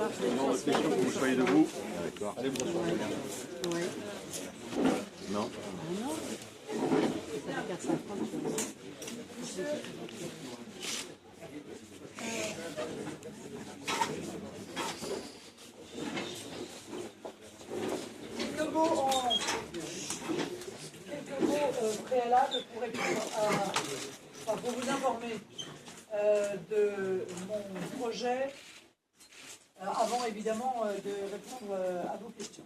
Non, votre question, que vous soyez debout. D'accord. Allez vous asseoir. Oui. Non. Non. Ça fait 450. Quelques mots préalables pour répondre pour vous informer de mon projet, avant évidemment de répondre à vos questions.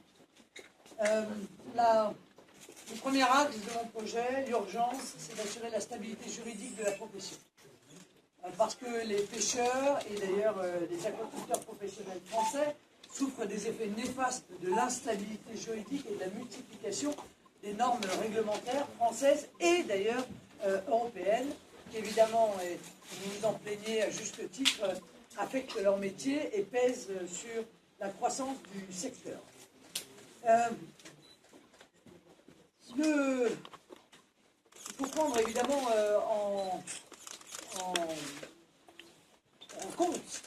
Le premier axe de mon projet, l'urgence, c'est d'assurer la stabilité juridique de la profession. Parce que les pêcheurs et d'ailleurs les aquaculteurs professionnels français souffrent des effets néfastes de l'instabilité juridique et de la multiplication des normes réglementaires françaises et d'ailleurs européennes, qui évidemment, et vous vous en plaignez à juste titre, affectent leur métier et pèsent sur la croissance du secteur. Il faut prendre évidemment en compte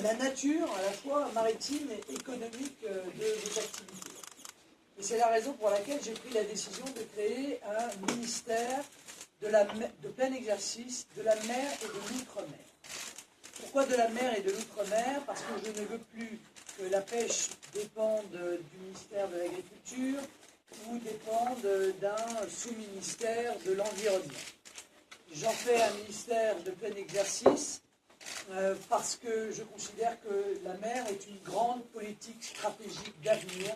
la nature à la fois maritime et économique de vos activités. Et c'est la raison pour laquelle j'ai pris la décision de créer un ministère de plein exercice de la mer et de l'outre-mer. Pourquoi de la mer et de l'outre-mer? Parce que je ne veux plus que la pêche dépende du ministère de l'Agriculture ou dépende d'un sous-ministère de l'Environnement. J'en fais un ministère de plein exercice parce que je considère que la mer est une grande politique stratégique d'avenir.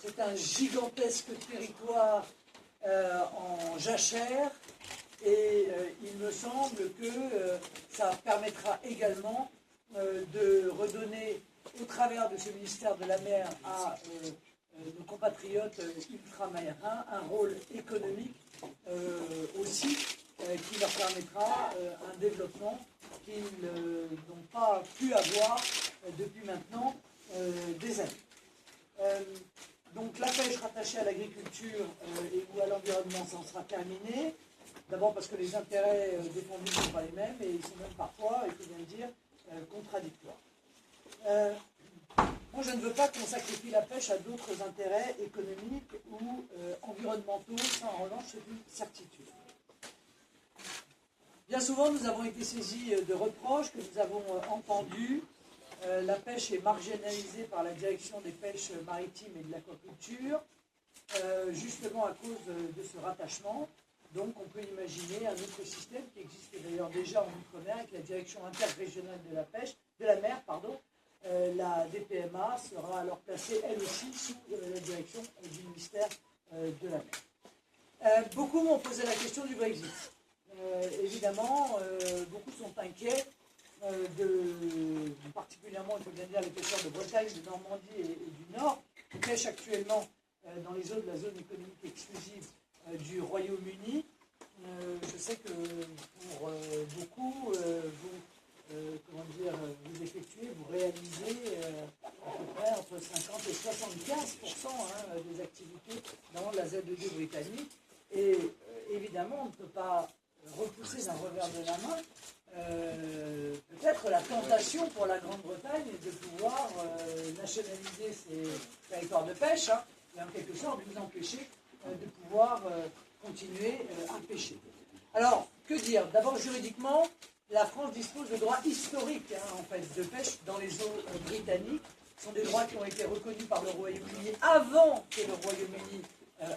C'est un gigantesque territoire en jachère et il me semble que ça permettra également de redonner au travers de ce ministère de la mer à nos compatriotes ultramarins un rôle économique aussi qui leur permettra un développement qu'ils n'ont pas pu avoir depuis maintenant des années. Donc la pêche rattachée à l'agriculture et ou à l'environnement, ça en sera terminé. D'abord parce que les intérêts défendus ne sont pas les mêmes et ils sont même parfois, il faut bien le dire, contradictoires. Moi, je ne veux pas qu'on sacrifie la pêche à d'autres intérêts économiques ou environnementaux, ça en revanche c'est une certitude. Bien souvent, nous avons été saisis de reproches que nous avons entendus. La pêche est marginalisée par la direction des pêches maritimes et de l'aquaculture, justement à cause de ce rattachement. Donc on peut imaginer un autre système qui existe d'ailleurs déjà en Outre-mer avec la direction interrégionale de la pêche, de la mer, pardon. La DPMA sera alors placée elle aussi sous la direction du ministère de la mer. Beaucoup m'ont posé la question du Brexit. Évidemment, beaucoup sont inquiets particulièrement, il faut bien dire, les pêcheurs de Bretagne, de Normandie et du Nord, qui pêchent actuellement dans les eaux de la zone économique exclusive du Royaume-Uni. Je sais que pour beaucoup, vous effectuez, vous réalisez à peu près entre 50 et 75% des activités dans la ZED britannique. Et évidemment, on ne peut pas repousser d'un revers de la main peut-être la tentation pour la Grande-Bretagne de pouvoir nationaliser ses territoires de pêche et en quelque sorte vous empêcher de pouvoir continuer à pêcher. Alors, que dire? D'abord, juridiquement, la France dispose de droits historiques en fait, de pêche dans les eaux britanniques. Ce sont des droits qui ont été reconnus par le Royaume-Uni avant que le Royaume-Uni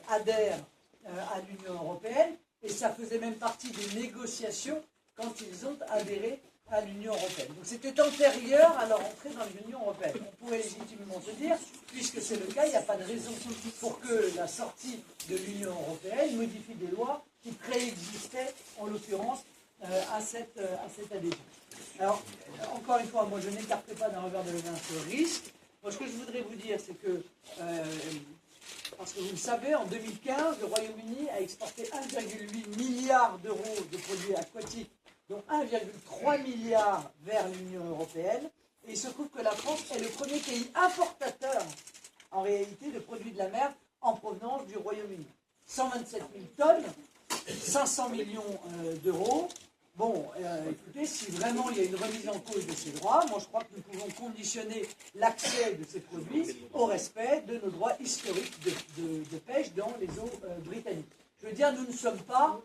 adhère à l'Union européenne. Et ça faisait même partie des négociations quand ils ont adhéré à l'Union européenne. Donc c'était antérieur à leur entrée dans l'Union européenne. On pourrait légitimement se dire, puisque c'est le cas, il n'y a pas de raison pour que la sortie de l'Union européenne modifie des lois qui préexistaient, en l'occurrence, à cette adhésion. Alors, encore une fois, moi je n'écarte pas d'un revers de la main ce risque. Moi ce que je voudrais vous dire, c'est que parce que vous le savez, en 2015, le Royaume-Uni a exporté 1,8 milliard d'euros de produits aquatiques, dont 1,3 milliard vers l'Union européenne. Et il se trouve que la France est le premier pays importateur, en réalité, de produits de la mer en provenance du Royaume-Uni. 127 000 tonnes, 500 millions d'euros. Bon, écoutez, si vraiment il y a une remise en cause de ces droits, moi je crois que nous pouvons conditionner l'accès de ces produits au respect de nos droits historiques de pêche dans les eaux britanniques. Je veux dire, nous ne sommes pas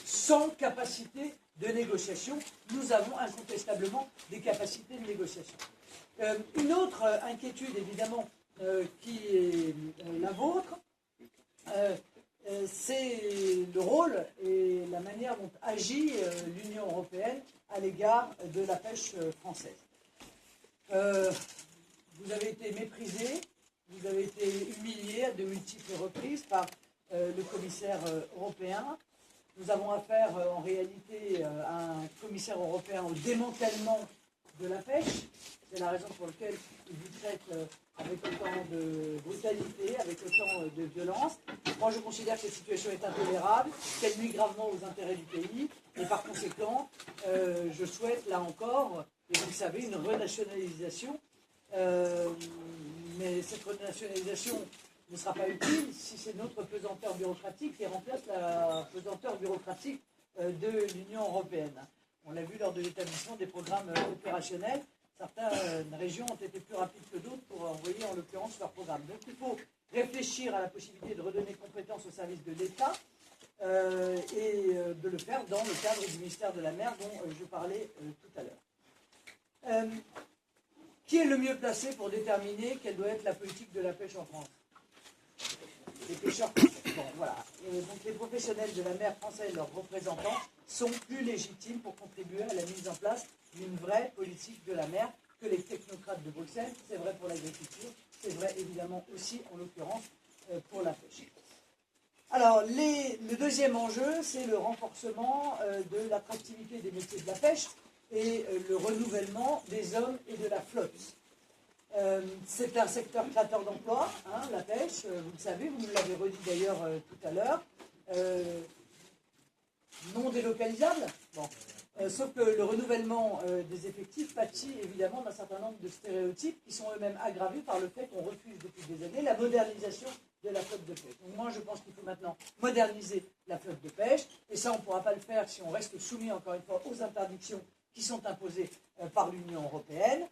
sans capacité de négociation, nous avons incontestablement des capacités de négociation. Une autre inquiétude, évidemment, qui est la vôtre, c'est le rôle et la manière dont agit l'Union européenne à l'égard de la pêche française. Vous avez été méprisé, vous avez été humilié à de multiples reprises par le commissaire européen. Nous avons affaire en réalité à un commissaire européen au démantèlement de la pêche. C'est la raison pour laquelle il vous traite avec autant de brutalité, avec autant de violence. Moi, je considère que cette situation est intolérable, qu'elle nuit gravement aux intérêts du pays, et par conséquent, je souhaite, là encore, et vous le savez, une renationalisation. Mais cette renationalisation ne sera pas utile si c'est notre pesanteur bureaucratique qui remplace la pesanteur bureaucratique de l'Union européenne. On l'a vu lors de l'établissement des programmes opérationnels. Certaines régions ont été plus rapides que d'autres pour envoyer en l'occurrence leurs programmes. Donc il faut réfléchir à la possibilité de redonner compétence au service de l'État et de le faire dans le cadre du ministère de la Mer dont je parlais tout à l'heure. Qui est le mieux placé pour déterminer quelle doit être la politique de la pêche en France? Les pêcheurs français. Bon, voilà. Donc les professionnels de la mer français et leurs représentants sont plus légitimes pour contribuer à la mise en place d'une vraie politique de la mer que les technocrates de Bruxelles. C'est vrai pour l'agriculture, c'est vrai évidemment aussi en l'occurrence pour la pêche. Alors le deuxième enjeu, c'est le renforcement de l'attractivité des métiers de la pêche et le renouvellement des hommes et de la flotte. C'est un secteur créateur d'emplois, hein, la pêche, vous le savez, vous nous l'avez redit d'ailleurs tout à l'heure, non délocalisable. Bon. Sauf que le renouvellement des effectifs pâtit évidemment d'un certain nombre de stéréotypes qui sont eux-mêmes aggravés par le fait qu'on refuse depuis des années la modernisation de la flotte de pêche. Donc moi je pense qu'il faut maintenant moderniser la flotte de pêche, et ça on ne pourra pas le faire si on reste soumis encore une fois aux interdictions qui sont imposées par l'Union européenne.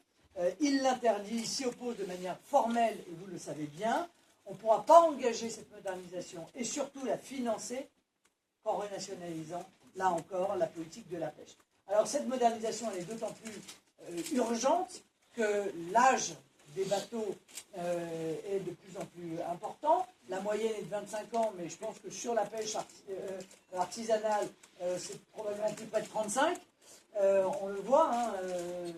Il l'interdit, s'y oppose de manière formelle, et vous le savez bien. On ne pourra pas engager cette modernisation et surtout la financer qu'en renationalisant, là encore, la politique de la pêche. Alors cette modernisation, elle est d'autant plus urgente que l'âge des bateaux est de plus en plus important. La moyenne est de 25 ans, mais je pense que sur la pêche artisanale, c'est probablement plus près de 35. On le voit, hein,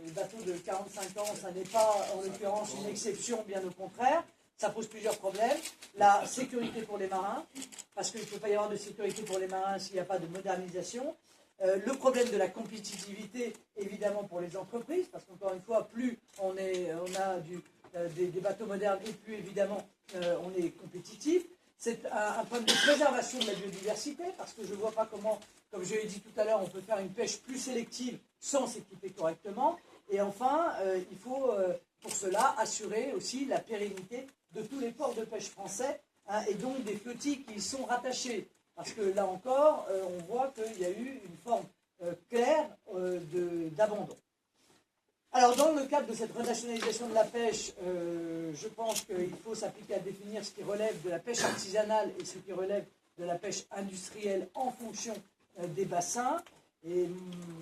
les bateaux de 45 ans, ça n'est pas en l'occurrence une exception, bien au contraire. Ça pose plusieurs problèmes. La sécurité pour les marins, parce qu'il ne peut pas y avoir de sécurité pour les marins s'il n'y a pas de modernisation. Le problème de la compétitivité, évidemment, pour les entreprises, parce qu'encore une fois, plus on a des bateaux modernes, et plus évidemment on est compétitif. C'est un problème de préservation de la biodiversité, parce que je ne vois pas comment, comme je l'ai dit tout à l'heure, on peut faire une pêche plus sélective sans s'équiper correctement. Et enfin, il faut pour cela assurer aussi la pérennité de tous les ports de pêche français, hein, et donc des flottilles qui y sont rattachés. Parce que là encore, on voit qu'il y a eu une forme claire d'abandon. Alors, dans le cadre de cette renationalisation de la pêche, je pense qu'il faut s'appliquer à définir ce qui relève de la pêche artisanale et ce qui relève de la pêche industrielle en fonction des bassins. Et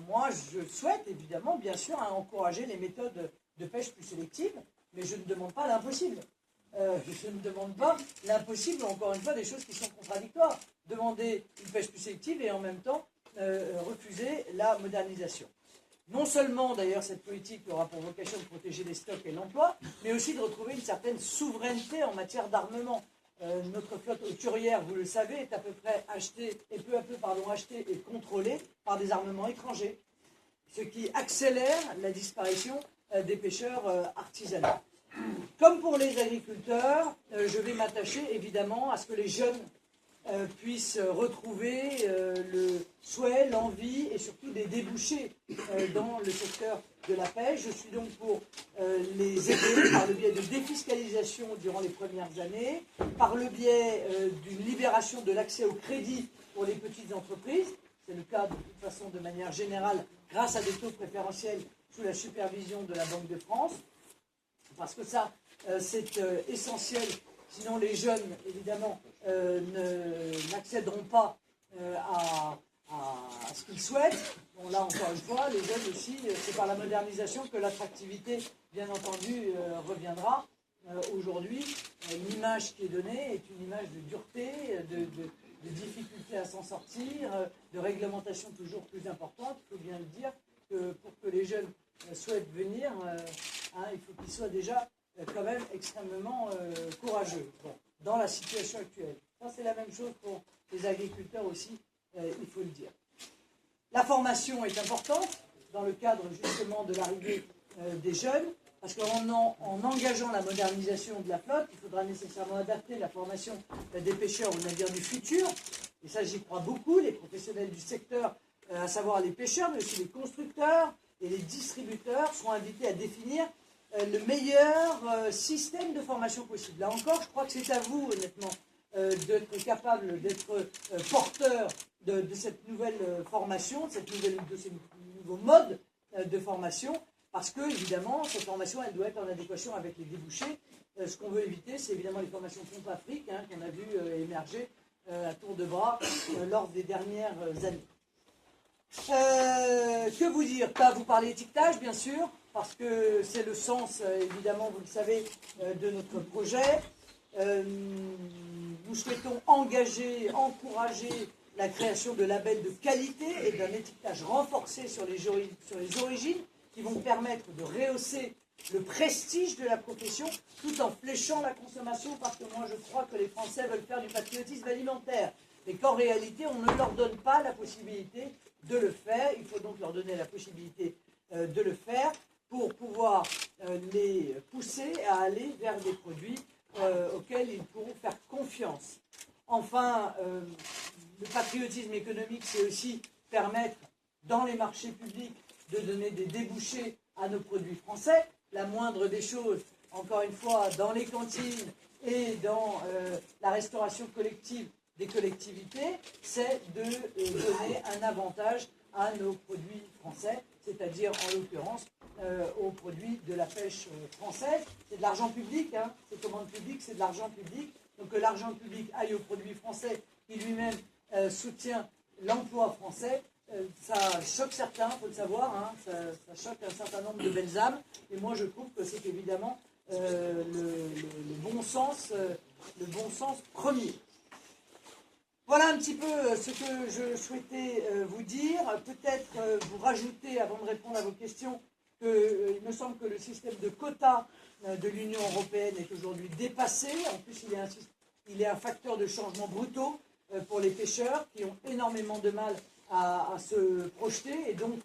moi, je souhaite évidemment, bien sûr, encourager les méthodes de pêche plus sélectives, mais je ne demande pas l'impossible. Je ne demande pas l'impossible, encore une fois, des choses qui sont contradictoires. Demander une pêche plus sélective et en même temps refuser la modernisation. Non seulement, d'ailleurs, cette politique aura pour vocation de protéger les stocks et l'emploi, mais aussi de retrouver une certaine souveraineté en matière d'armement. Notre flotte hauturière, vous le savez, est à peu près achetée et contrôlée par des armements étrangers, ce qui accélère la disparition des pêcheurs artisanaux. Comme pour les agriculteurs, je vais m'attacher évidemment à ce que les jeunes puissent retrouver le souhait, l'envie et surtout des débouchés dans le secteur de la pêche. Je suis donc pour les aider par le biais de défiscalisation durant les premières années, par le biais d'une libération de l'accès au crédit pour les petites entreprises. c'est le cas de toute façon de manière générale, grâce à des taux préférentiels sous la supervision de la Banque de France, parce que ça, c'est essentiel, sinon les jeunes, évidemment, n'accéderont pas à ce qu'ils souhaitent. Bon, là, encore une fois, les jeunes aussi, c'est par la modernisation que l'attractivité, bien entendu, reviendra. Aujourd'hui, l'image qui est donnée est une image de dureté, de difficulté à s'en sortir, de réglementation toujours plus importante. Il faut bien le dire que pour que les jeunes souhaitent venir, il faut qu'ils soient déjà quand même extrêmement courageux dans la situation actuelle. Ça, c'est la même chose pour les agriculteurs aussi, il faut le dire. La formation est importante dans le cadre justement de l'arrivée des jeunes, parce qu'en engageant la modernisation de la flotte, il faudra nécessairement adapter la formation des pêcheurs aux navires du futur. Et ça, j'y crois beaucoup. Les professionnels du secteur, à savoir les pêcheurs, mais aussi les constructeurs et les distributeurs, seront invités à définir le meilleur système de formation possible. Là encore, je crois que c'est à vous, honnêtement, d'être capable d'être porteur de cette nouvelle formation, de ces nouveaux modes de formation, parce que, évidemment, cette formation, elle doit être en adéquation avec les débouchés. Ce qu'on veut éviter, c'est évidemment les formations Pompe Afrique, qu'on a vu émerger à tour de bras lors des dernières années. Que vous dire? Vous parlez étiquetage, bien sûr, parce que c'est le sens, évidemment, vous le savez, de notre projet. Nous souhaitons encourager la création de labels de qualité et d'un étiquetage renforcé sur les origines qui vont permettre de rehausser le prestige de la profession tout en fléchant la consommation, parce que moi je crois que les Français veulent faire du patriotisme alimentaire, mais qu'en réalité on ne leur donne pas la possibilité de le faire. Il faut donc leur donner la possibilité de le faire pour pouvoir les pousser à aller vers des produits auxquels ils pourront faire confiance. Enfin, le patriotisme économique, c'est aussi permettre dans les marchés publics de donner des débouchés à nos produits français. La moindre des choses, encore une fois, dans les cantines et dans la restauration collective des collectivités, c'est de donner un avantage à nos produits français, c'est-à-dire en l'occurrence aux produits de la pêche française. C'est de l'argent public, ces commandes publiques, c'est de l'argent public. Donc que l'argent public aille aux produits français qui lui-même soutient l'emploi français, ça choque certains, il faut le savoir, ça choque un certain nombre de belles âmes. Et moi je trouve que c'est évidemment le bon sens premier. Voilà un petit peu ce que je souhaitais vous dire. Peut-être vous rajouter, avant de répondre à vos questions, qu'il me semble que le système de quotas de l'Union européenne est aujourd'hui dépassé. En plus, il est un facteur de changement brutaux pour les pêcheurs qui ont énormément de mal à se projeter et donc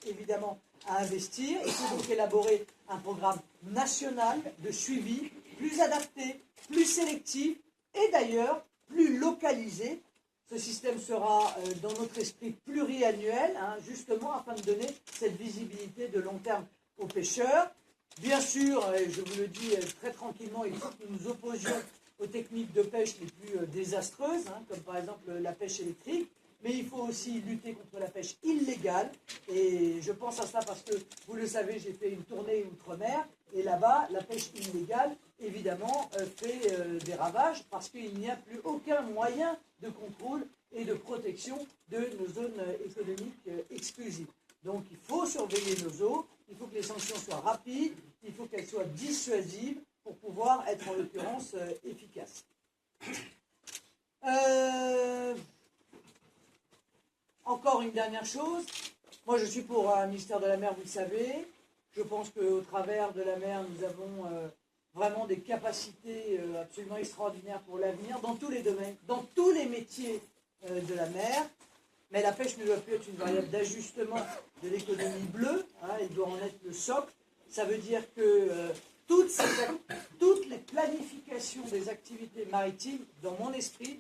évidemment à investir. Il faut donc élaborer un programme national de suivi plus adapté, plus sélectif et d'ailleurs plus localisé. Ce système sera dans notre esprit pluriannuel, justement afin de donner cette visibilité de long terme aux pêcheurs. Bien sûr, et je vous le dis très tranquillement, il faut que nous nous opposions aux techniques de pêche les plus désastreuses, comme par exemple la pêche électrique, mais il faut aussi lutter contre la pêche illégale. Et je pense à ça parce que, vous le savez, j'ai fait une tournée outre-mer, et là-bas, la pêche illégale, évidemment, fait des ravages, parce qu'il n'y a plus aucun moyen de contrôle et de protection de nos zones économiques exclusives. Donc il faut surveiller nos eaux, il faut que les sanctions soient rapides, il faut qu'elles soient dissuasives pour pouvoir être en l'occurrence efficaces. Encore une dernière chose, moi je suis pour un ministère de la mer, vous le savez. Je pense qu'au travers de la mer, nous avons vraiment des capacités absolument extraordinaires pour l'avenir, dans tous les domaines, dans tous les métiers de la mer. Mais la pêche ne doit plus être une variable d'ajustement de l'économie bleue, elle doit en être le socle. Ça veut dire que toutes les planifications des activités maritimes, dans mon esprit,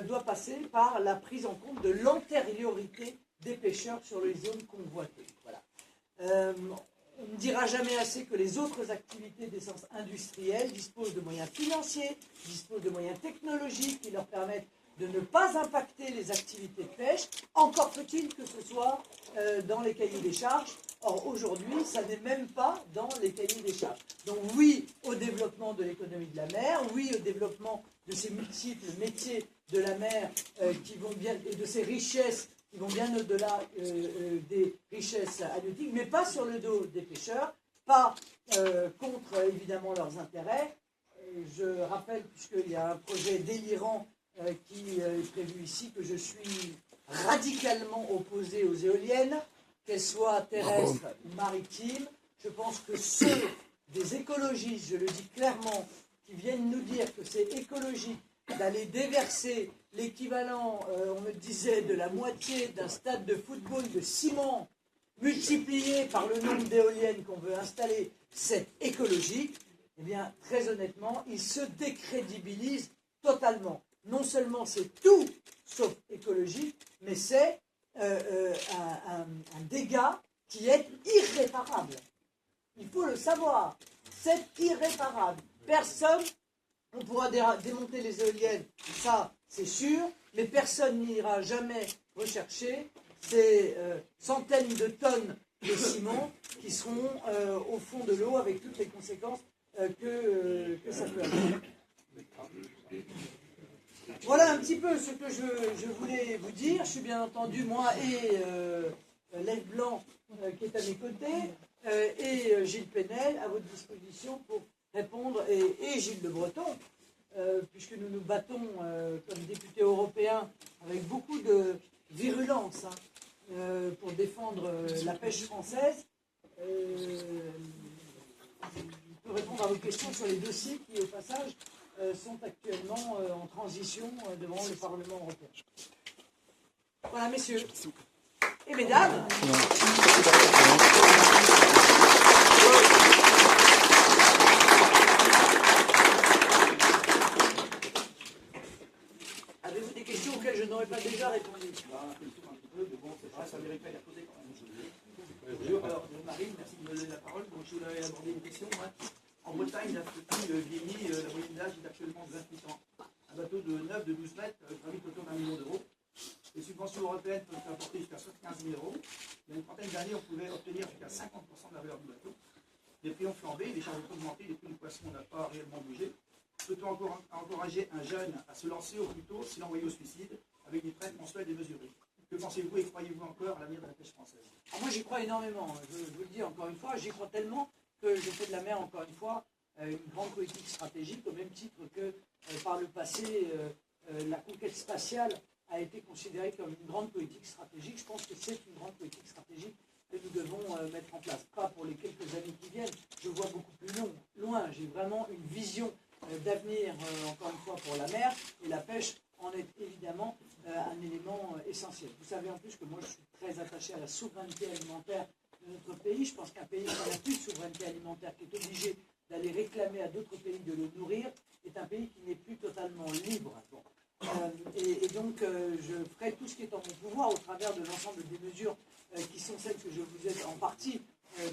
doit passer par la prise en compte de l'antériorité des pêcheurs sur les zones convoitées. Voilà. On ne dira jamais assez que les autres activités d'essence industrielle disposent de moyens financiers, disposent de moyens technologiques qui leur permettent de ne pas impacter les activités de pêche, encore faut-il que ce soit dans les cahiers des charges. Or, aujourd'hui, ça n'est même pas dans les cahiers des charges. Donc oui au développement de l'économie de la mer, oui au développement de ces multiples métiers de la mer qui vont bien, et de ces richesses qui vont bien au-delà des richesses halieutiques, mais pas sur le dos des pêcheurs, pas contre évidemment leurs intérêts. Je rappelle, puisqu'il y a un projet délirant qui est prévu ici, que je suis radicalement opposé aux éoliennes, qu'elles soient terrestres ou maritimes. Je pense que ceux des écologistes, je le dis clairement, qui viennent nous dire que c'est écologique d'aller déverser l'équivalent, on me disait, de la moitié d'un stade de football de ciment multiplié par le nombre d'éoliennes qu'on veut installer, c'est écologique, eh bien, très honnêtement, ils se décrédibilisent totalement. Non seulement c'est tout sauf écologique, mais c'est un dégât qui est irréparable. Il faut le savoir, c'est irréparable. Personne, on pourra démonter les éoliennes, ça c'est sûr, mais personne n'ira jamais rechercher ces centaines de tonnes de ciment qui seront au fond de l'eau avec toutes les conséquences que ça peut avoir. Voilà un petit peu ce que je voulais vous dire. Je suis bien entendu, moi et Lève Blanc qui est à mes côtés, et Gilles Penel à votre disposition pour répondre, et Gilles Le Breton, puisque nous nous battons comme députés européens avec beaucoup de virulence pour défendre la pêche française. Je peux répondre à vos questions sur les dossiers qui, au passage, sont actuellement en transition devant le Parlement européen. Voilà, messieurs et mesdames. Avez-vous des questions auxquelles je n'aurais pas déjà répondu? Bonjour, alors Marine, merci de me donner la parole. Donc, je voulais aborder une question. En Bretagne, la flottille vieillit, la moyenne d'âge est actuellement de 28 ans. Un bateau de 9, de 12 mètres gravite autour d'1 million d'euros. Les subventions européennes peuvent apporter jusqu'à 75 000 euros. Il y a une trentaine d'années, on pouvait obtenir jusqu'à 50% de la valeur du bateau. Les prix ont flambé, les charges ont augmenté, les prix du poisson n'ont pas réellement bougé. Peut-on encore encourager un jeune à se lancer au plus tôt, s'il envoyé au suicide, avec des traites mensuelles démesurées? Que pensez-vous et croyez-vous encore à l'avenir de la pêche française? Moi, j'y crois énormément. Je vous le dis encore une fois, j'y crois tellement que je fais de la mer, encore une fois, une grande politique stratégique, au même titre que par le passé, la conquête spatiale a été considérée comme une grande politique stratégique. Je pense que c'est une grande politique stratégique que nous devons mettre en place. Pas pour les quelques années qui viennent, je vois beaucoup plus loin. J'ai vraiment une vision d'avenir, encore une fois, pour la mer, et la pêche en est évidemment un élément essentiel. Vous savez en plus que moi je suis très attaché à la souveraineté alimentaire de notre pays. Je pense qu'un pays qui n'a plus de souveraineté alimentaire, qui est obligé d'aller réclamer à d'autres pays de le nourrir, est un pays qui n'est plus totalement libre. Bon. Et donc je ferai tout ce qui est en mon pouvoir au travers de l'ensemble des mesures qui sont celles que je vous ai en partie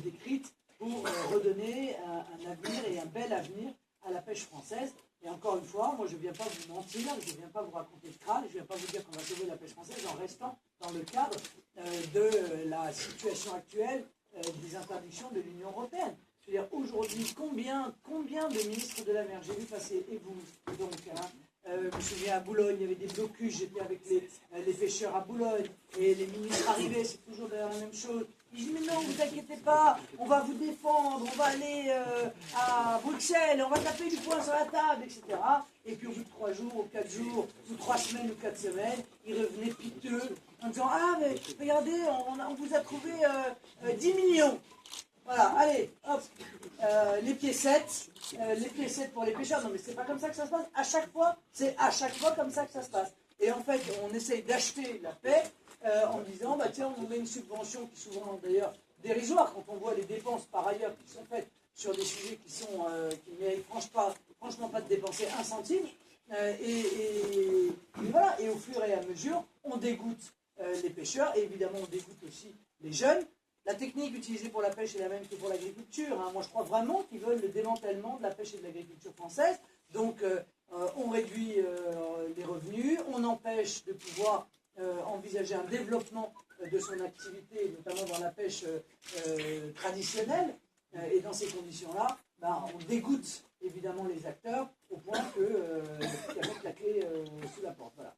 décrites pour redonner un avenir et un bel avenir à la pêche française. Et encore une fois, moi je ne viens pas vous mentir, je ne viens pas vous raconter le crâne, je ne viens pas vous dire qu'on va sauver la pêche française en restant dans le cadre de la situation actuelle des interdictions de l'Union européenne. C'est-à-dire aujourd'hui, combien de ministres de la mer j'ai vu passer, et vous donc, je me souviens à Boulogne, il y avait des blocus, j'étais avec les pêcheurs à Boulogne, et les ministres arrivaient, c'est toujours la même chose. Ils disent, mais non, vous inquiétez pas, on va vous défendre, on va aller à Bruxelles, on va taper du poing sur la table, etc. Et puis au bout de 3 jours, ou 4 jours, ou 3 semaines, ou 4 semaines, ils revenaient piteux, en disant, ah mais regardez, on vous a trouvé 10 millions. Voilà, allez, hop, les piécettes pour les pêcheurs. Non mais c'est pas comme ça que ça se passe. C'est à chaque fois comme ça que ça se passe. Et en fait, on essaye d'acheter la paix en disant, bah tiens, on met une subvention qui est souvent d'ailleurs dérisoire quand on voit les dépenses par ailleurs qui sont faites sur des sujets qui ne méritent franchement pas de dépenser un centime. Et voilà, et au fur et à mesure, on dégoûte les pêcheurs et évidemment on dégoûte aussi les jeunes. La technique utilisée pour la pêche est la même que pour l'agriculture. Moi, je crois vraiment qu'ils veulent le démantèlement de la pêche et de l'agriculture française. Donc, on réduit les revenus, on empêche de pouvoir envisager un développement de son activité, notamment dans la pêche traditionnelle. Et dans ces conditions-là, on dégoûte évidemment les acteurs au point qu'ils mettent la clé sous la porte. Voilà.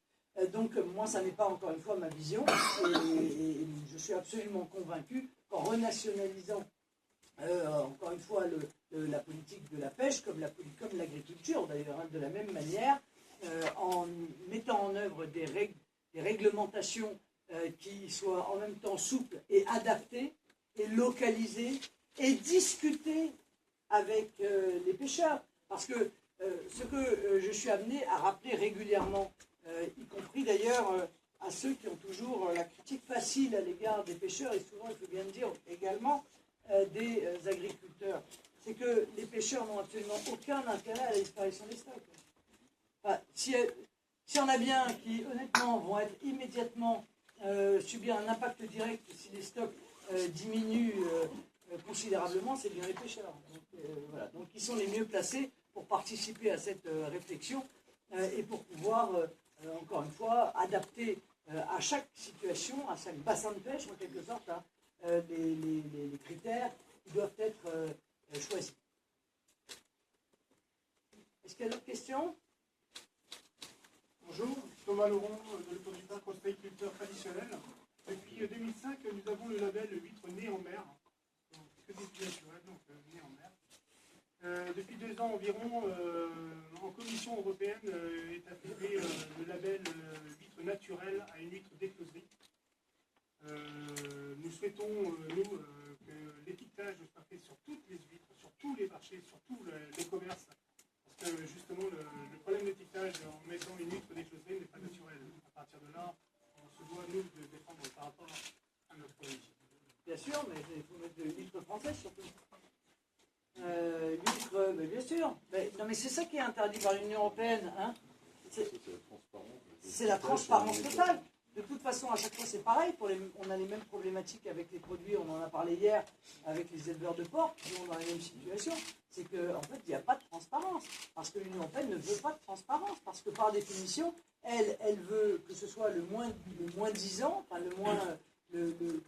Donc moi, ça n'est pas encore une fois ma vision. Et je suis absolument convaincu qu'en renationalisant encore une fois la politique de la pêche, comme l'agriculture d'ailleurs, de la même manière, en mettant en œuvre des réglementations qui soient en même temps souples et adaptées et localisées et discutées avec les pêcheurs. Parce que ce que je suis amené à rappeler régulièrement, y compris d'ailleurs à ceux qui ont toujours la critique facile à l'égard des pêcheurs, et souvent, il faut bien le dire également, des agriculteurs, c'est que les pêcheurs n'ont absolument aucun intérêt à la disparition des stocks. Enfin, s'il y en a bien qui, honnêtement, vont être immédiatement subir un impact direct si les stocks diminuent considérablement, c'est bien les pêcheurs. Donc, voilà. Donc ils sont les mieux placés pour participer à cette réflexion et pour pouvoir, encore une fois, adapter à chaque situation, à chaque bassin de pêche, en quelque sorte, les critères qui doivent être choisis. Est-ce qu'il y a d'autres questions? Bonjour, Thomas Laurent de l'Autorité ostréiculteur traditionnel. Depuis 2005, nous avons le label huître née en mer. Que des huîtres naturelles, donc née en mer. Depuis 2 ans environ, en Commission européenne est appliqué le label huître naturelle à une huître d'écloserie. Nous souhaitons, que l'étiquetage soit fait sur toutes les huîtres, sur tous les marchés, sur tous les commerces. Parce que justement, le problème d'étiquetage en mettant une huître d'écloserie n'est pas naturel. À partir de là, on se doit, nous, de défendre par rapport à notre politique. Bien sûr, mais il faut mettre de l'huître française surtout. L'huître, bien sûr. Non, mais c'est ça qui est interdit par l'Union européenne. Hein. C'est la transparence totale. De toute façon, à chaque fois, c'est pareil. On a les mêmes problématiques avec les produits. On en a parlé hier avec les éleveurs de porc qui sont dans la même situation. C'est qu'en fait, il n'y a pas de transparence. Parce que l'Union européenne ne veut pas de transparence. Parce que par définition, elle veut que ce soit le moins disant, enfin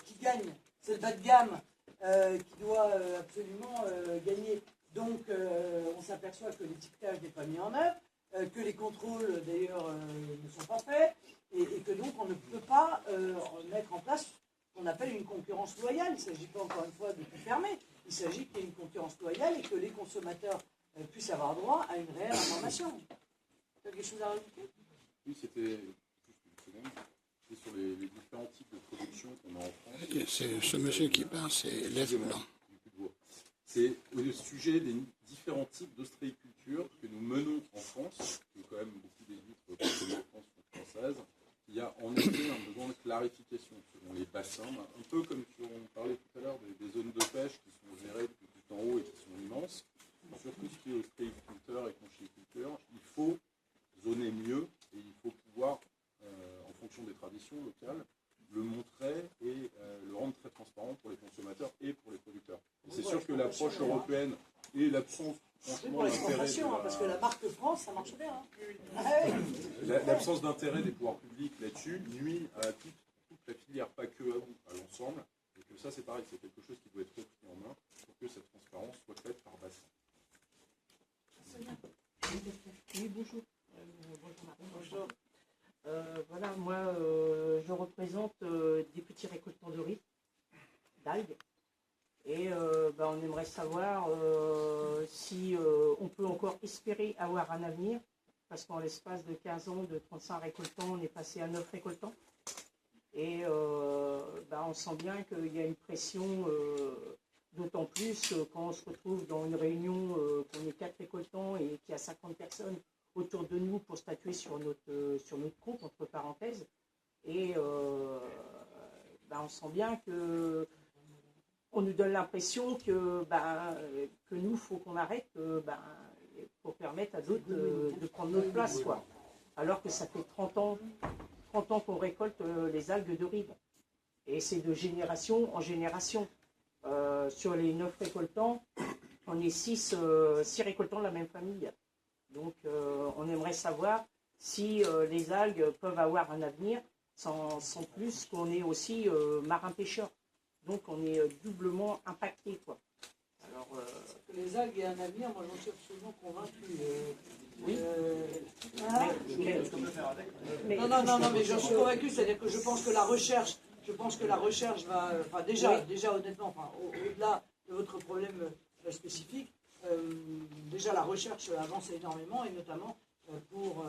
qui gagne. C'est le bas de gamme qui doit absolument gagner. Donc, on s'aperçoit que l'étiquetage n'est pas mis en œuvre, que les contrôles, d'ailleurs, ne sont pas faits, et que donc, on ne peut pas mettre en place ce qu'on appelle une concurrence loyale. Il ne s'agit pas, encore une fois, de tout fermer. Il s'agit qu'il y ait une concurrence loyale et que les consommateurs puissent avoir droit à une réelle information. Tu as quelque chose à rajouter? Oui, c'était sur les différents types de production qu'on a en France. C'est ce monsieur qui parle, c'est l'Ève Blanc. C'est au sujet des différents types d'ostréiculture que nous menons en France, que quand même beaucoup des huîtres consommées en France sont françaises. Il y a en effet un besoin de clarification selon les bassins, un peu comme on parlait tout à l'heure des zones de pêche qui sont gérées tout en haut et qui sont immenses. Sur tout ce qui est ostréiculteur et conchyliculteur, il faut zoner mieux et il faut pouvoir, en fonction des traditions locales, le montrer et le rendre très transparent pour les consommateurs et pour les producteurs. C'est sûr que l'approche européenne et l'absence, franchement, d'intérêt parce que la marque France, ça marche bien. Hein. L'absence d'intérêt des pouvoirs publics là-dessus nuit à toute la filière, pas que à vous, à l'ensemble. Et que ça, c'est pareil, c'est quelque chose qui doit être repris en main pour que cette transparence soit faite par bassin. Oui, bonjour. Bonjour. Voilà, moi, je représente des petits récoltants de riz, d'algues. Et on aimerait savoir si on peut encore espérer avoir un avenir, parce qu'en l'espace de 15 ans, de 35 récoltants, on est passé à 9 récoltants. Et on sent bien qu'il y a une pression, d'autant plus quand on se retrouve dans une réunion, qu'on est 4 récoltants et qu'il y a 50 personnes autour de nous pour statuer sur notre compte, entre parenthèses. Et on sent bien que on nous donne l'impression que nous, il faut qu'on arrête pour permettre à d'autres de prendre notre place, quoi. Alors que ça fait 30 ans qu'on récolte les algues de rive. Et c'est de génération en génération. Sur les 9 récoltants, on est 6 récoltants de la même famille. Donc on aimerait savoir si les algues peuvent avoir un avenir sans plus qu'on est aussi marin-pêcheur. Donc on est doublement impacté, quoi. Alors, Que les algues aient un avenir, moi j'en suis absolument convaincu. oui. Hein non, mais j'en suis convaincu, c'est-à-dire que je pense que la recherche va, enfin déjà honnêtement, enfin, au-delà de votre problème spécifique, déjà la recherche avance énormément, et notamment pour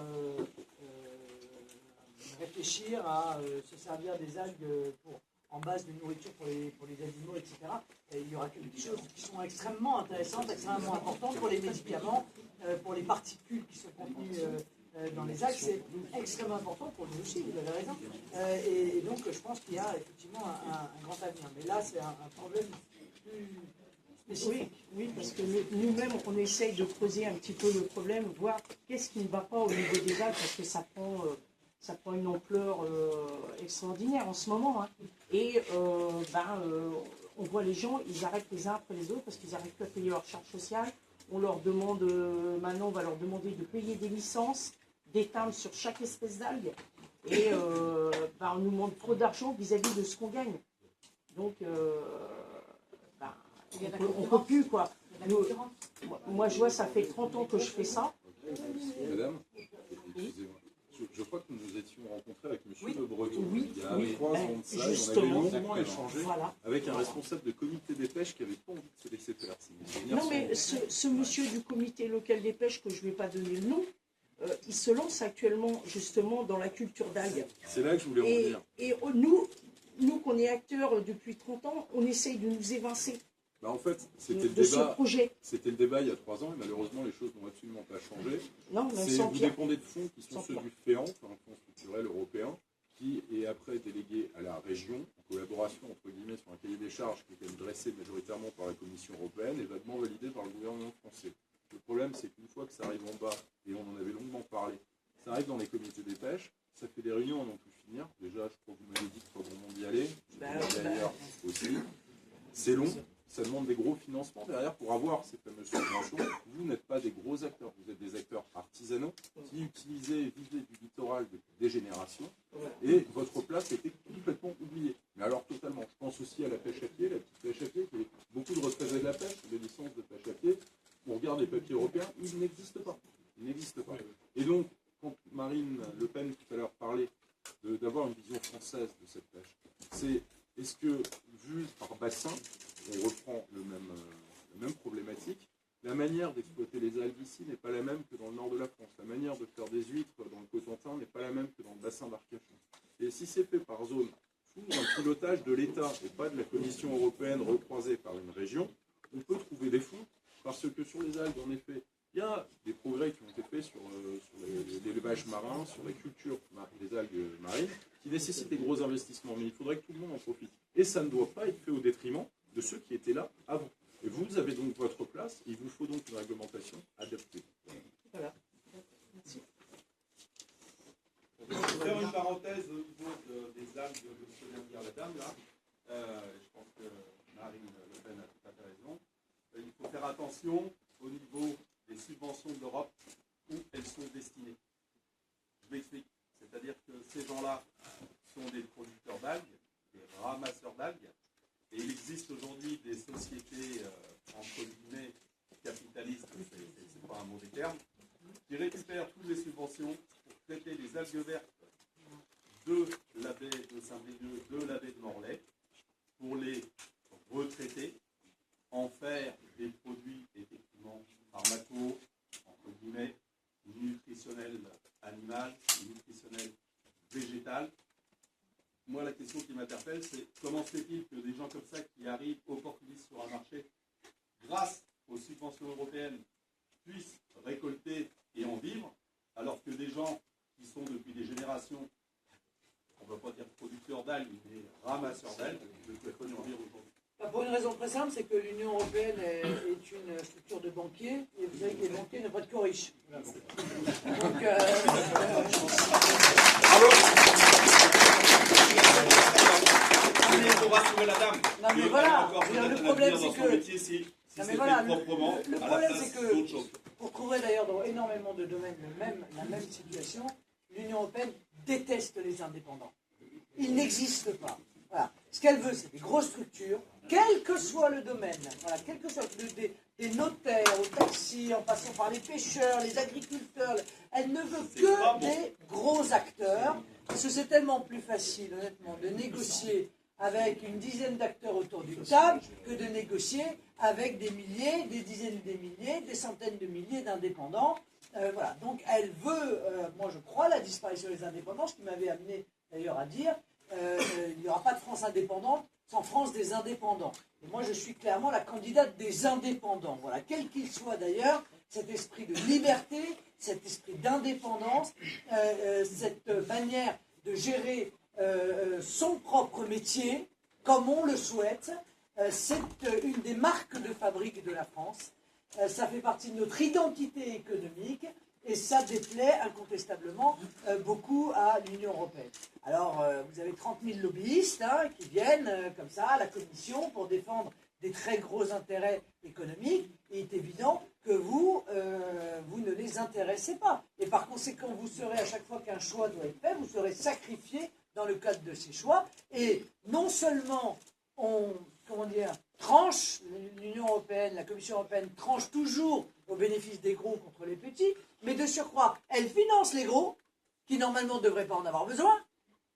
réfléchir à se servir des algues en base de nourriture pour les animaux, etc. Et il y aura des choses qui sont extrêmement intéressantes, extrêmement importantes pour les médicaments, pour les particules qui sont contenues dans les algues. C'est extrêmement important pour nous aussi, vous avez raison. Et donc je pense qu'il y a effectivement un grand avenir. Mais là, c'est un problème plus spécifique. Oui, parce que nous-mêmes, on essaye de creuser un petit peu le problème, voir qu'est-ce qui ne va pas au niveau des algues, parce que ça prend une ampleur extraordinaire en ce moment. Hein. Et on voit les gens, ils arrêtent les uns après les autres parce qu'ils n'arrivent plus à payer leur charge sociale. On leur demande, maintenant on va leur demander de payer des licences, des timbres sur chaque espèce d'algue. Et on nous demande trop d'argent vis-à-vis de ce qu'on gagne. Donc, on ne peut plus, quoi. Moi, je vois, ça fait 30 ans que je fais ça. Madame, excusez-moi. Je crois que nous nous étions rencontrés avec M. Oui. Le Breton Oui. il y a Oui. 3 ans de ça, et on avait Justement. longuement échangé Voilà. avec un responsable de comité des pêches qui n'avait pas envie de se laisser faire. Non, mais ce monsieur du comité local des pêches, que je ne vais pas donner le nom, il se lance actuellement justement dans la culture d'algues. C'est là que je voulais en venir. Et nous qu'on est acteurs depuis 30 ans, on essaye de nous évincer Bah en fait, de ce projet. C'était le débat il y a 3 ans, et malheureusement, les choses n'ont absolument pas changé. Non, mais Vous sans pire. dépendez de fonds qui sont Sans ceux pire. du FEAMP, un fonds structurel européen, qui est après délégué à la région, en collaboration, entre guillemets, sur un cahier des charges qui est quand même dressé majoritairement par la Commission européenne et vaguement validé par le gouvernement français. Le problème, c'est qu'une fois que ça arrive en bas, et on en avait longuement parlé, ça arrive dans les comités des pêches, ça fait des réunions à n'en plus finir. Déjà, je crois que vous m'avez dit qu'il faut bon monde y aller. D'ailleurs, aussi. C'est long. Ça demande des gros financements derrière pour avoir ces fameuses subventions. Vous n'êtes pas des gros acteurs, vous êtes des acteurs artisanaux qui vivez du littoral depuis des générations et votre place était complètement oubliée. Mais alors totalement. Je pense aussi à la pêche à pied, la petite pêche à pied, qui est beaucoup de retraités de la pêche, des licences de pêche à pied. On regarde les papiers européens, ils n'existent pas. Ils n'existent pas. Et donc, quand Marine Le Pen tout à l'heure parlait d'avoir une vision française de cette pêche, c'est est-ce que, vu par bassin, on reprend la même problématique, la manière d'exploiter les algues ici n'est pas la même que dans le nord de la France. La manière de faire des huîtres dans le Cotentin n'est pas la même que dans le bassin d'Arcachon. Et si c'est fait par zone, sous un pilotage de l'État et pas de la Commission européenne recroisée par une région, on peut trouver des fonds, parce que sur les algues, en effet, il y a des progrès qui ont été faits sur l'élevage marin, sur la culture des algues marines, qui nécessitent des gros investissements, mais il faudrait que tout le monde en profite. Et ça ne doit pas être fait au détriment de ceux qui étaient là avant. Et vous avez donc votre place, il vous faut donc une réglementation adaptée. Voilà. Merci. Pour faire une parenthèse au niveau des algues de ce que vient de dire la dame, là, je pense que Marine Le Pen a tout à fait raison. Il faut faire attention au niveau des subventions de l'Europe où elles sont destinées. Je m'explique. C'est-à-dire que ces gens-là sont des producteurs d'algues, des ramasseurs d'algues, et il existe aujourd'hui des sociétés, entre guillemets, capitalistes, c'est pas un mauvais terme, qui récupèrent toutes les subventions pour traiter les algues vertes de la baie de Saint-Brieuc, de la baie de Morlaix, pour les retraiter, en faire des produits effectivement pharmacaux, entre guillemets, nutritionnels animal, nutritionnels végétal. Moi, la question qui m'interpelle, c'est comment se fait-il que des gens comme ça qui arrivent opportunistes sur un marché, grâce aux subventions européennes, puissent récolter et en vivre, alors que des gens qui sont depuis des générations, on ne va pas dire producteurs d'algues, mais ramasseurs d'algues, ne peuvent pas en vivre aujourd'hui. Pour une raison très simple, c'est que l'Union européenne est une structure de banquiers, et vous savez que les banquiers ne prêtent qu'aux riches. Donc, Il faut rassurer la dame. Non, mais voilà, le problème, c'est que... Si Non, mais c'était voilà, proprement le à la problème, place c'est que d'autre chose. Vous retrouverez d'ailleurs dans énormément de domaines la même situation. L'Union européenne déteste les indépendants. Ils n'existent pas. Voilà. Ce qu'elle veut, c'est des grosses structures, quel que soit le domaine, voilà, quel que soit des notaires, aux taxis, en passant par les pêcheurs, les agriculteurs. Elle ne veut que des gros acteurs, parce que c'est tellement plus facile, honnêtement, de négocier avec une dizaine d'acteurs autour d'une table que de négocier avec des milliers, des dizaines de milliers, des centaines de milliers d'indépendants. Voilà. Donc elle veut, moi je crois, la disparition des indépendants, ce qui m'avait amené d'ailleurs à dire il n'y aura pas de France indépendante sans France des indépendants. Et moi je suis clairement la candidate des indépendants. Voilà, quel qu'il soit d'ailleurs, cet esprit de liberté, cet esprit d'indépendance, cette manière de gérer son propre métier comme on le souhaite, c'est une des marques de fabrique de la France. Ça fait partie de notre identité économique et ça déplaît incontestablement beaucoup à l'Union européenne. Alors, vous avez 30 000 lobbyistes qui viennent comme ça à la Commission pour défendre des très gros intérêts économiques. Il est évident que vous ne les intéressez pas. Et par conséquent, vous serez, à chaque fois qu'un choix doit être fait, vous serez sacrifié dans le cadre de ces choix. Et non seulement on tranche, l'Union européenne, la Commission européenne tranche toujours au bénéfice des gros contre les petits, mais de surcroît, elle finance les gros, qui normalement ne devraient pas en avoir besoin.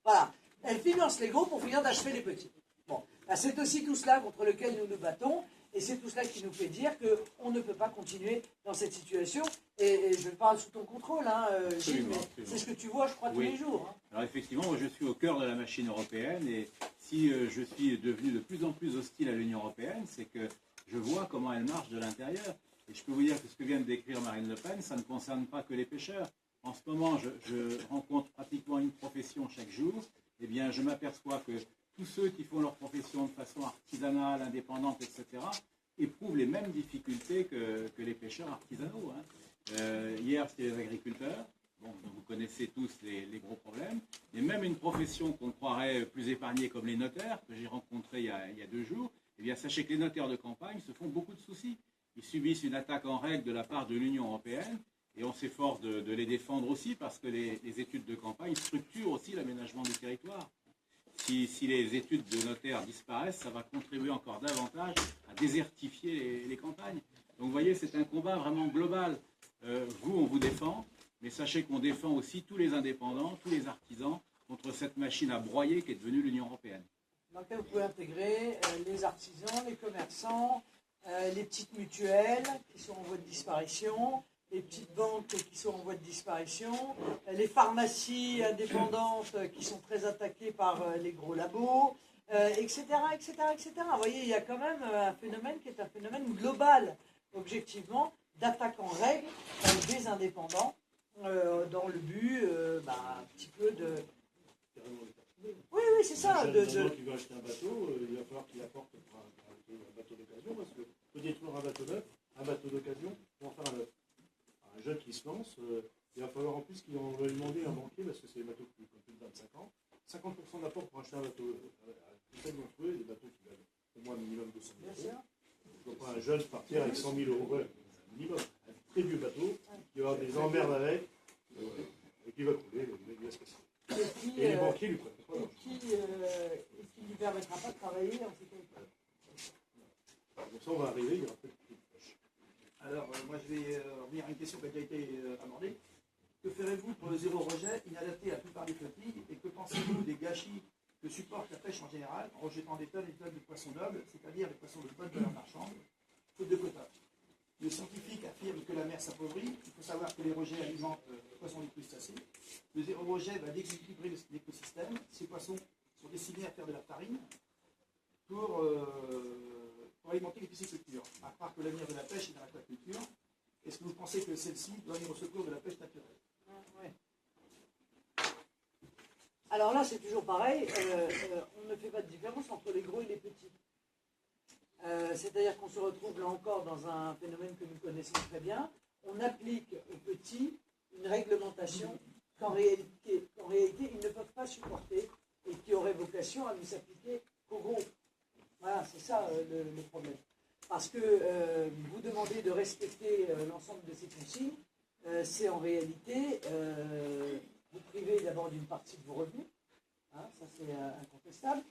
Voilà, elle finance les gros pour finir d'achever les petits. Bon, ben c'est aussi tout cela contre lequel nous nous battons, et c'est tout cela qui nous fait dire qu'on ne peut pas continuer dans cette situation. Et je parle sous ton contrôle, Gilles, mais c'est ce que tu vois, je crois, tous les jours. Alors effectivement, moi je suis au cœur de la machine européenne, et si je suis devenu de plus en plus hostile à l'Union européenne, c'est que je vois comment elle marche de l'intérieur. Et je peux vous dire que ce que vient de décrire Marine Le Pen, ça ne concerne pas que les pêcheurs. En ce moment, je rencontre pratiquement une profession chaque jour. Eh bien, je m'aperçois que tous ceux qui font leur profession de façon artisanale, indépendante, etc., éprouvent les mêmes difficultés que les pêcheurs artisanaux. Hier, c'était les agriculteurs. Bon, donc vous connaissez tous les gros problèmes. Et même une profession qu'on croirait plus épargnée comme les notaires, que j'ai rencontré il y a 2 jours, eh bien, sachez que les notaires de campagne se font beaucoup de soucis. Ils subissent une attaque en règle de la part de l'Union européenne, et on s'efforce de les défendre aussi, parce que les études de campagne structurent aussi l'aménagement du territoire. Si les études de notaires disparaissent, ça va contribuer encore davantage à désertifier les campagnes. Donc vous voyez, c'est un combat vraiment global. Vous, on vous défend, mais sachez qu'on défend aussi tous les indépendants, tous les artisans, contre cette machine à broyer qui est devenue l'Union européenne. Dans lequel vous pouvez intégrer les artisans, les commerçants, les petites mutuelles qui sont en voie de disparition, les petites banques qui sont en voie de disparition, les pharmacies indépendantes qui sont très attaquées par les gros labos, etc., etc., etc. Vous voyez, il y a quand même un phénomène qui est un phénomène global, objectivement, d'attaque en règle des indépendants, dans le but, un petit peu de... Oui, c'est ça. Un jeune qui veut acheter un bateau, il va falloir qu'il apporte un bateau d'occasion, parce que peut détruire un bateau neuf, un bateau d'occasion, pour en faire un neuf. Un jeune qui se lance, il va falloir en plus qu'il en va demander un banquier, parce que c'est des bateaux qui ont plus de 25 ans, 50% d'apport pour acheter un bateau. Tout ça, ils vont trouver des bateaux qui valent au moins minimum 200 000 euros. Je ne vois pas un jeune partir avec 100 000 euros, minimum. Un très vieux bateau, qui va avoir des emmerdes avec, et qui va couler, il va se casser. Et les banquiers lui prêtent pas l'argent. Et qui ne lui permettra pas de travailler en sécurité. Donc ça, on va arriver, il y aura peut-être plus de poche. Alors, moi, je vais revenir à une question qui a déjà été abordée. Que ferez-vous pour le zéro rejet inadapté à la plupart des flottilles, et que pensez-vous des gâchis que supporte la pêche en général, en rejetant des tonnes et des tonnes de poissons nobles, c'est-à-dire des poissons de bonne valeur marchande, faute de quotas? Le scientifique affirme que la mer s'appauvrit. Il faut savoir que les rejets alimentent les poissons des crustacés. Le zéro rejet va déséquilibrer l'écosystème. Ces poissons sont destinés à faire de la farine pour alimenter les piscicultures. À part que l'avenir de la pêche est dans l'aquaculture, est-ce que vous pensez que celle-ci doit venir au secours de la pêche naturelle? Ouais. Alors là, c'est toujours pareil. On ne fait pas de différence entre les gros et les petits. C'est-à-dire qu'on se retrouve là encore dans un phénomène que nous connaissons très bien. On applique aux petits une réglementation qu'en réalité, ils ne peuvent pas supporter et qui aurait vocation à ne s'appliquer qu'aux gros. Voilà, c'est ça le problème. parce que vous demandez de respecter l'ensemble de ces consignes, c'est en réalité vous priver d'abord d'une partie de vos revenus, hein, ça c'est incontestable,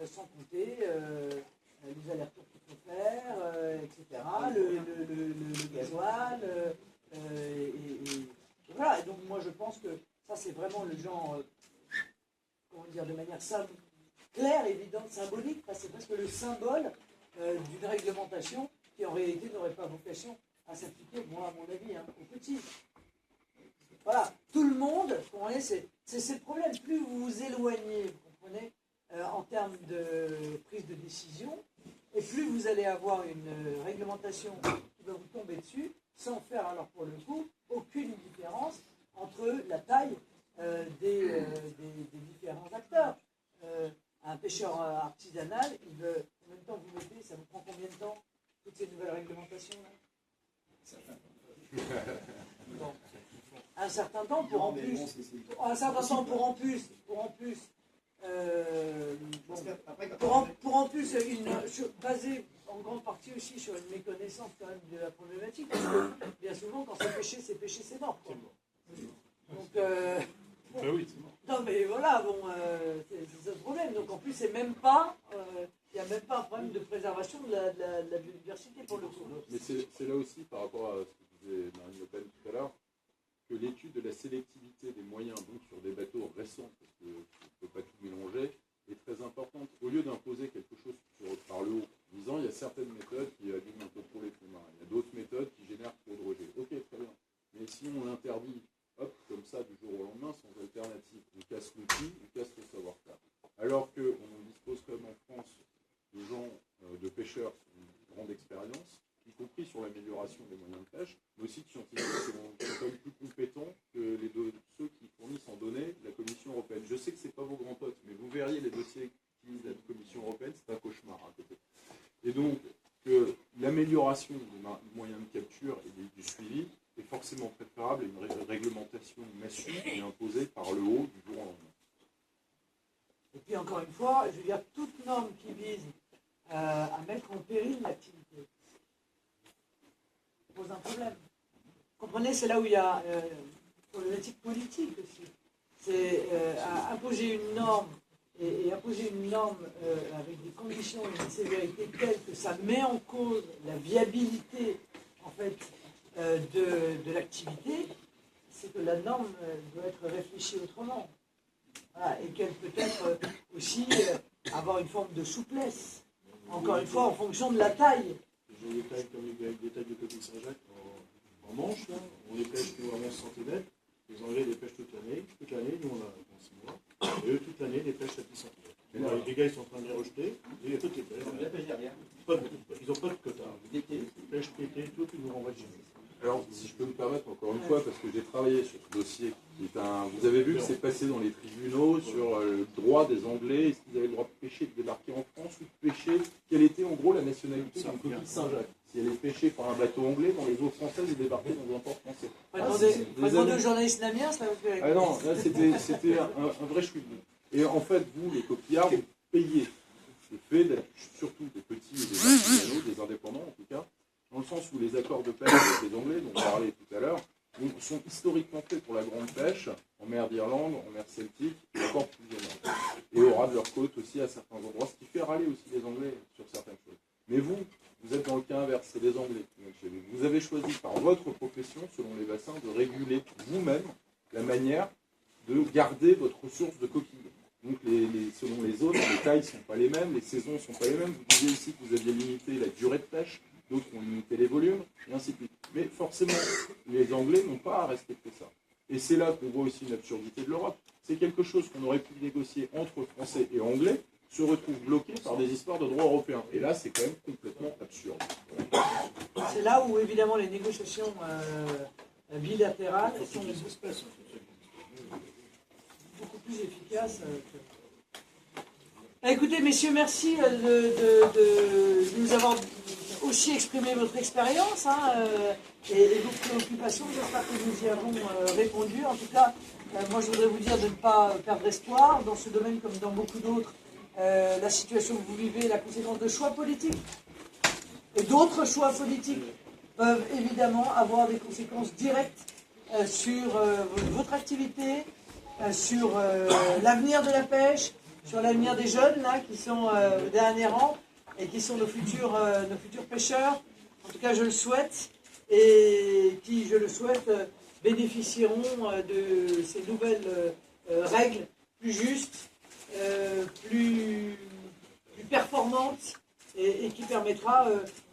sans compter les allers-retours qu'il faut faire, etc., le gasoil, et voilà. Et donc moi je pense que ça c'est vraiment le genre, comment dire, de manière simple, claire, évidente, symbolique, c'est presque le symbole d'une réglementation qui en réalité n'aurait pas vocation à s'appliquer, moi à mon avis, hein, aux petits. Voilà, tout le monde, vous comprenez, c'est le problème. Plus vous vous éloignez, vous comprenez, en termes de prise de décision, et plus vous allez avoir une réglementation qui va vous tomber dessus, sans faire alors pour le coup aucune différence entre la taille des différents acteurs. Un pêcheur artisanal, il veut, combien de temps vous mettez, ça vous prend combien de temps, toutes ces nouvelles réglementations là? Bon. Un certain temps pour en plus, basé en grande partie aussi sur une méconnaissance quand même de la problématique, parce que bien souvent quand c'est péché, c'est mort, quoi. Donc, bon, oui, c'est mort. Non mais voilà, bon, c'est ça le problème. Donc en plus, c'est même pas, il n'y a même pas un problème de préservation de la biodiversité pour le coup. Mais c'est là aussi par rapport à ce que disait Marine Le Pen tout à l'heure, que l'étude de la sélectivité des moyens, donc sur des bateaux récents, parce qu'on ne peut pas tout mélanger, est très importante. Au lieu d'imposer quelque chose par le haut, en disant il y a certaines méthodes qui abîment un peu trop les fonds marins, il y a d'autres méthodes qui génèrent trop de rejets. Ok, très bien. Mais si on l'interdit, hop, comme ça, du jour au lendemain, sans alternative, on casse l'outil, on casse le savoir-faire. Alors qu'on dispose quand même en France de gens, de pêcheurs qui ont une grande expérience, y compris sur l'amélioration des moyens de pêche, mais aussi de scientifiques qui sont quand même plus compétents que ceux qui fournissent en données la Commission européenne. Je sais que ce n'est pas vos grands potes, mais vous verriez les dossiers qu'utilise la Commission européenne, c'est un cauchemar à côté. Et donc, que l'amélioration des moyens de capture et du suivi est forcément préférable à une réglementation massive et imposée par le haut du jour au lendemain. Et puis encore une fois, je veux dire, toute norme qui vise à mettre en péril l'activité pose un problème. Vous comprenez, c'est là où il y a une problématique politique aussi. C'est imposer une norme et imposer une norme avec des conditions et une sévérité telles que ça met en cause la viabilité en fait de l'activité, c'est que la norme doit être réfléchie autrement. Voilà, et qu'elle peut être aussi avoir une forme de souplesse, encore une fois en fonction de la taille. J'ai des tailles comme les tailles de coquille Saint-Jacques en Manche, là. On les pêche nous à 11 cm. Les Anglais les pêchent toute l'année. Toute l'année, nous on a 6 mois. Et eux, toute l'année, les pêchent à 10 cm. Les gars, ils sont en train de les rejeter. Et il y a toutes les pêches. Ils n'ont pas de quota. Ils pêchent pété, tout, ils nous renvoient chez nous. Alors, si je peux me permettre, encore une fois, parce que j'ai travaillé sur ce dossier, qui est vous avez vu que c'est passé dans les tribunaux sur le droit des Anglais, est-ce qu'ils avaient le droit de pêcher, de débarquer en France, ou de pêcher, quelle était en gros la nationalité d'une coquille Saint-Jacques. Si elle est pêchée par un bateau anglais, dans les eaux françaises, et débarquée dans un port français. Demandez au journaliste namien, ça vous fait... Ah non, là c'était un vrai chouïa. Et en fait, vous, les coquillards, vous payez le fait d'être surtout des petits et des artisanaux, des indépendants en tout cas, dans le sens où les accords de pêche avec les Anglais, dont on parlait tout à l'heure, sont historiquement faits pour la grande pêche, en mer d'Irlande, en mer Celtique, et encore plus au nord. Et au ras de leur côte aussi à certains endroits, ce qui fait râler aussi les Anglais sur certaines choses. Mais vous êtes dans le cas inverse, c'est les Anglais qui viennent chez vous. Vous avez choisi par votre profession, selon les bassins, de réguler vous-même la manière de garder votre ressource de coquilles. Donc selon les zones, les tailles ne sont pas les mêmes, les saisons ne sont pas les mêmes. Vous disiez ici que vous aviez limité la durée de pêche, d'autres ont limité les volumes, et ainsi de suite. Mais forcément, les Anglais n'ont pas à respecter ça. Et c'est là qu'on voit aussi une absurdité de l'Europe. C'est quelque chose qu'on aurait pu négocier entre Français et Anglais, se retrouve bloqué par des histoires de droit européen. Et là, c'est quand même complètement absurde. Voilà. C'est là où, évidemment, les négociations bilatérales sont beaucoup plus efficaces. Écoutez, messieurs, merci de nous avoir aussi exprimé votre expérience et vos préoccupations. J'espère que nous y avons répondu. En tout cas, moi, je voudrais vous dire de ne pas perdre espoir. Dans ce domaine, comme dans beaucoup d'autres, la situation que vous vivez est la conséquence de choix politiques. Et d'autres choix politiques peuvent évidemment avoir des conséquences directes sur votre activité, sur l'avenir de la pêche, sur l'avenir des jeunes là qui sont au dernier rang et qui sont nos futurs pêcheurs. En tout cas, je le souhaite, et qui, je le souhaite, bénéficieront de ces nouvelles règles plus justes, plus performantes, et qui permettra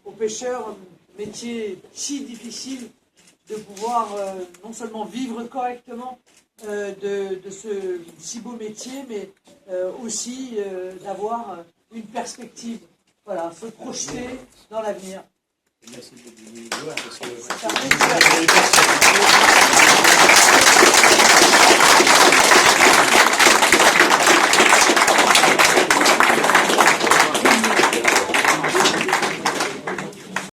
aux pêcheurs, métier si difficile, de pouvoir non seulement vivre correctement de ce si beau métier, mais aussi d'avoir une perspective, voilà, se projeter dans l'avenir. Merci de nous voir parce que C'est un plaisir.